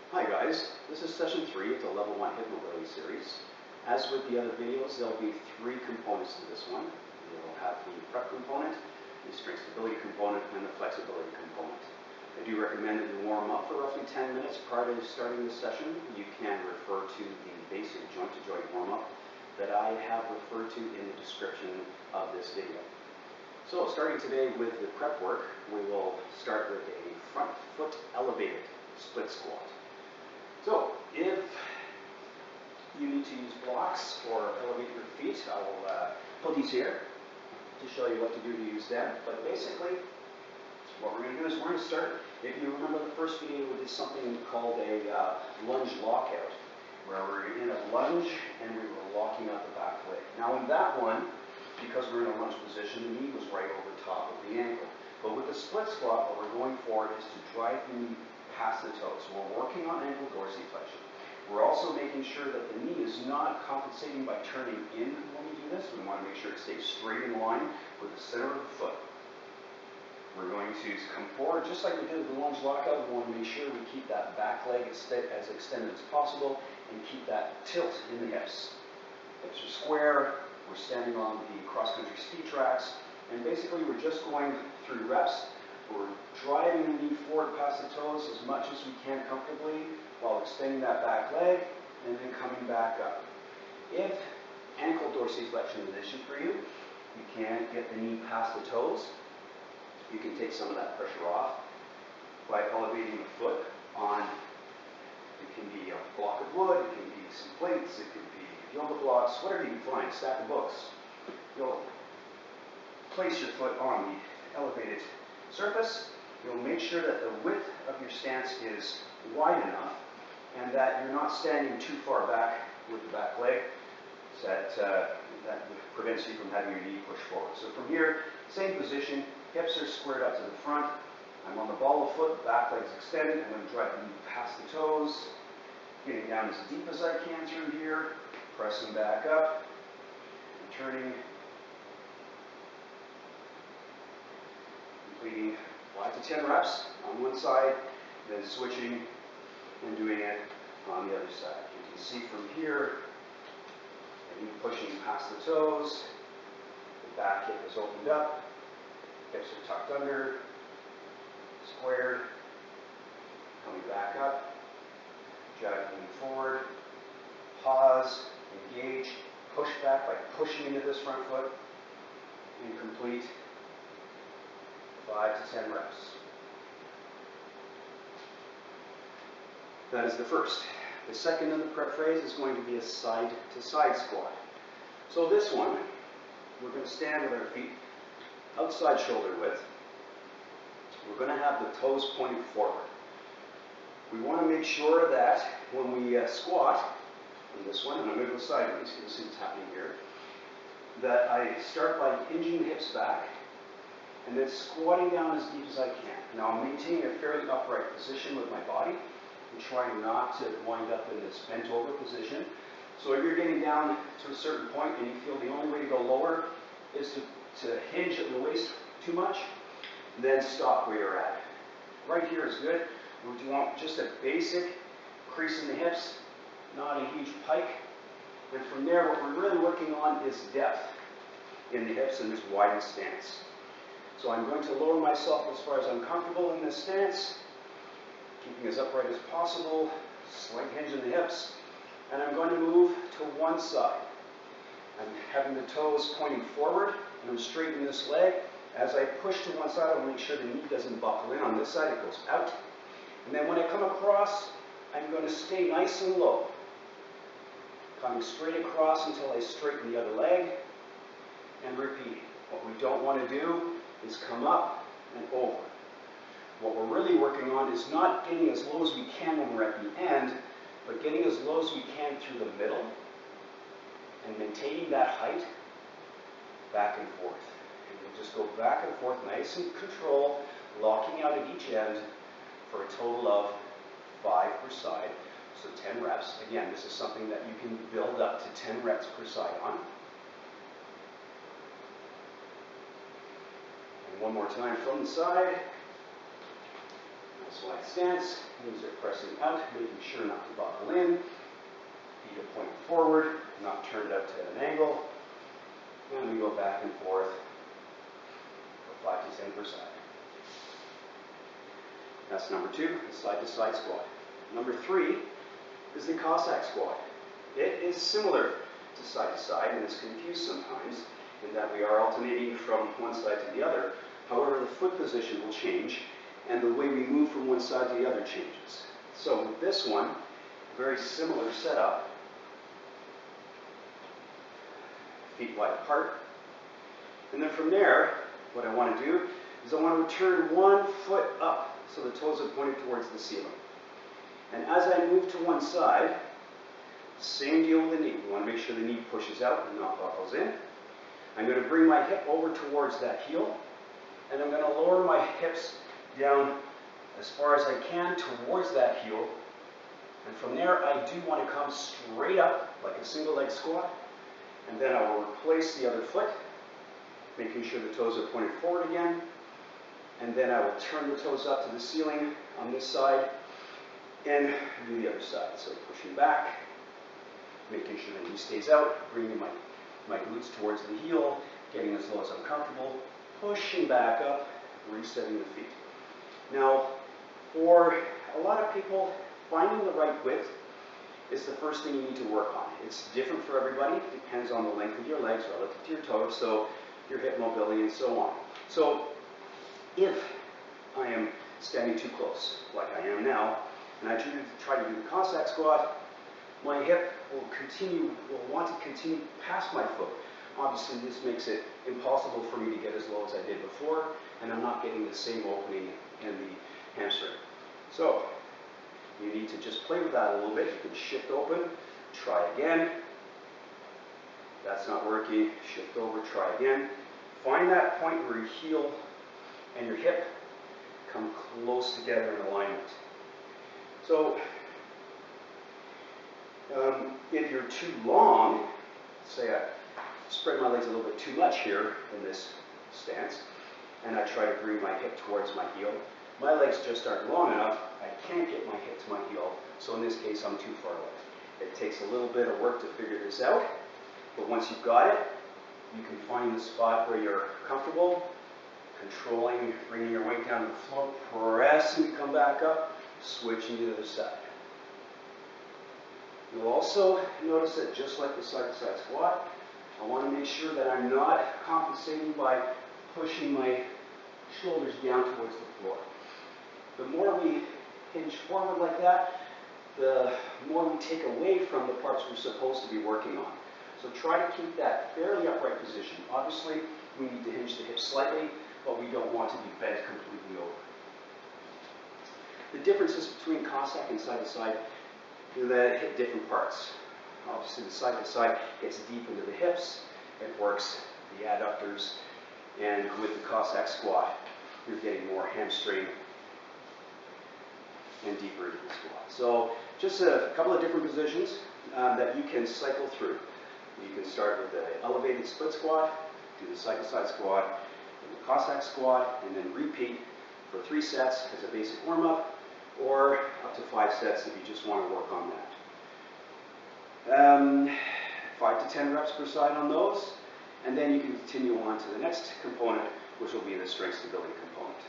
Hi guys, this is session 3 of the Level 1 Hip Mobility series. As with the other videos, there will be 3 components to this one. You'll have the prep component, the strength stability component, and the flexibility component. I do recommend that you warm up for roughly 10 minutes prior to starting the session. You can refer to the basic joint-to-joint warm-up that I have referred to in the description of this video. So starting today with the prep work, we will start with a front foot elevated split squat. So if you need to use blocks or elevate your feet, I will put these here to show you what to do to use them. But basically, what we're going to do is we're going to start, if you remember the first video, we did something called a lunge lockout, where we're in a lunge and we were locking out the back leg. Now in that one, because we're in a lunge position, the knee was right over top of the ankle. But with the split squat, what we're going for is to drive the knee past the toes. So we're working on ankle dorsiflexion. We're also making sure that the knee is not compensating by turning in when we do this. We want to make sure it stays straight in line with the center of the foot. We're going to come forward just like we did with the lunge lockout. We want to make sure we keep that back leg as extended as possible and keep that tilt in the hips. Hips are square. We're standing on the cross-country ski tracks, and basically we're just going through reps. We're driving the knee forward past the toes as much as we can comfortably while extending that back leg and then coming back up. If ankle dorsiflexion is an issue for you, you can't get the knee past the toes, you can take some of that pressure off by elevating the foot on, it can be a block of wood, it can be some plates, it could be yoga blocks, whatever you can find, stack of books. You'll place your foot on the elevated surface. You'll make sure that the width of your stance is wide enough and that you're not standing too far back with the back leg, so that prevents you from having your knee pushed forward. So from here, same position, hips are squared up to the front. I'm on the ball of foot, back leg's extended. I'm going to drive the knee past the toes, getting down as deep as I can through here, pressing back up, and turning, completing 5 to 10 reps on one side, then switching and doing it on the other side. You can see from here, the knee pushing past the toes, the back hip is opened up, hips are tucked under, squared, coming back up, jogging forward, pause, engage, push back by pushing into this front foot, and complete 5 to 10 reps. That is the first. The second in the prep phase is going to be a side-to-side squat. So this one, we're going to stand with our feet outside shoulder width. We're going to have the toes pointing forward. We want to make sure that when we squat, in this one, and I'm going to go sideways, you can see what's happening here, that I start by hinging the hips back and then squatting down as deep as I can. Now I'm maintaining a fairly upright position with my body and trying not to wind up in this bent over position. So if you're getting down to a certain point and you feel the only way to go lower is to hinge at the waist too much, then stop where you're at. Right here is good. We want just a basic crease in the hips, not a huge pike. And from there, what we're really working on is depth in the hips and this widened stance. So I'm going to lower myself as far as I'm comfortable in this stance, keeping as upright as possible, slight hinge in the hips, and I'm going to move to one side. I'm having the toes pointing forward, and I'm straightening this leg. As I push to one side, I'll make sure the knee doesn't buckle in. On this side, it goes out. And then when I come across, I'm going to stay nice and low, coming straight across until I straighten the other leg, and repeat. What we don't want to do is come up and over. What we're really working on is not getting as low as we can when we're at the end, but getting as low as we can through the middle and maintaining that height back and forth. And we'll just go back and forth, nice and control, locking out at each end for a total of 5 per side. So 10 reps. Again, this is something that you can build up to 10 reps per side on. And one more time from the side. Slide stance, knees are pressing out, making sure not to buckle in. Feet are pointed forward, not turned out to an angle. And we go back and forth for 5 to 10 per side. That's number 2, the side-to-side squat. Number 3 is the Cossack squat. It is similar to side-to-side and is confused sometimes in that we are alternating from one side to the other. However, the foot position will change and the way we move from one side to the other changes. So with this one, very similar setup. Feet wide apart. And then from there, what I want to do is I want to turn one foot up so the toes are pointed towards the ceiling. And as I move to one side, same deal with the knee. We want to make sure the knee pushes out and not buckles in. I'm going to bring my hip over towards that heel, and I'm going to lower my hips down as far as I can towards that heel. And from there, I do want to come straight up like a single leg squat. And then I will replace the other foot, making sure the toes are pointed forward again. And then I will turn the toes up to the ceiling on this side and do the other side. So pushing back, making sure the knee stays out, bringing my glutes towards the heel, getting as low as I'm comfortable, pushing back up, resetting the feet. Now, for a lot of people, finding the right width is the first thing you need to work on. It's different for everybody. It depends on the length of your legs relative to your toes, so your hip mobility and so on. So if I am standing too close, like I am now, and I try to do the Cossack squat, my hip will want to continue past my foot. Obviously, this makes it impossible for me to get as low as I did before, and I'm not getting the same opening in the hamstring. So, you need to just play with that a little bit. You can shift open, try again. That's not working. Shift over, try again. Find that point where your heel and your hip come close together in alignment. So, if you're too long, say I spread my legs a little bit too much here in this stance, and I try to bring my hip towards my heel, my legs just aren't long enough. I can't get my hip to my heel, so in this case, I'm too far away. It takes a little bit of work to figure this out, but once you've got it, you can find the spot where you're comfortable, controlling, bringing your weight down to the floor, pressing to come back up, switching to the other side. You'll also notice that just like the side-to-side squat, I want to make sure that I'm not compensating by pushing my shoulders down towards the floor. The more we hinge forward like that, the more we take away from the parts we're supposed to be working on. So try to keep that fairly upright position. Obviously, we need to hinge the hips slightly, but we don't want to be bent completely over. The differences between Cossack and side-to-side is that it hit different parts. Obviously, the side-to-side gets deep into the hips. It works the adductors. And with the Cossack squat, you're getting more hamstring and deeper into the squat. So just a couple of different positions that you can cycle through. You can start with the elevated split squat, do the side-to-side squat, and the Cossack squat, and then repeat for 3 sets as a basic warm-up, or up to 5 sets if you just want to work on that. 5 to 10 reps per side on those, and then you can continue on to the next component, which will be the strength stability component.